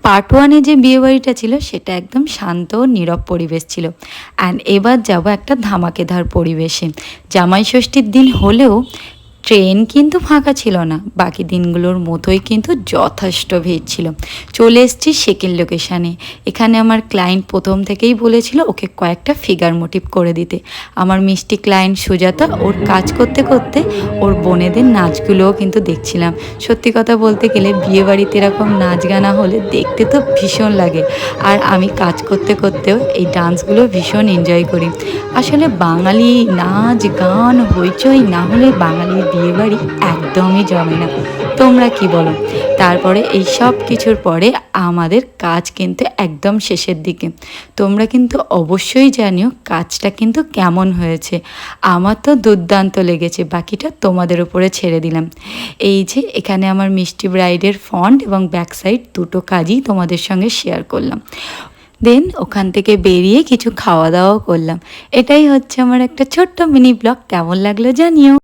Part ওয়ানে যে বিয়েবাড়িটা ছিল সেটা একদম শান্ত ও নীরব পরিবেশ ছিল। অ্যান্ড এবার যাব একটা ধামাকেদার পরিবেশে। জামাই ষষ্ঠীর দিন হলেও ট্রেন কিন্তু ফাঁকা ছিল না, বাকি দিনগুলোর মতোই কিন্তু যথেষ্ট ভিড় ছিল। চলে এসেছি সেকেন্ড লোকেশানে। এখানে আমার ক্লায়েন্ট প্রথম থেকেই বলেছিল ওকে কয়েকটা ফিগার মোটিভ করে দিতে। আমার মিষ্টি ক্লায়েন্ট সুজাতা ওর কাজ করতে করতে ওর বোনেদের নাচগুলোও কিন্তু দেখছিলাম। সত্যি কথা বলতে গেলে বিয়েবাড়িতে এরকম নাচ গানা হলে দেখতে তো ভীষণ লাগে, আর আমি কাজ করতে করতেও এই ডান্সগুলো ভীষণ এনজয় করি। আসলে বাঙালি নাচ গান হইচই না হলে বাঙালির বিয়েবাড়ি একদমই জমে না। তোমরা কি বলো? তারপরে এই সব কিছুর পরে আমাদের কাজ কিন্তু একদম শেষের দিকে। তোমরা কিন্তু অবশ্যই জানিও কাজটা কিন্তু কেমন হয়েছে। আমার তো দুর্দান্ত লেগেছে, বাকিটা তোমাদের উপরে ছেড়ে দিলাম। এই যে এখানে আমার মিষ্টি ব্রাইডের ফ্রন্ট এবং ব্যাক সাইড দুটো কাজই তোমাদের সঙ্গে শেয়ার করলাম। দেন ওখান থেকে বেরিয়ে কিছু খাওয়া দাওয়াও করলাম। এটাই হচ্ছে আমার একটা ছোট্ট মিনি ব্লগ। কেমন লাগলো জানিও।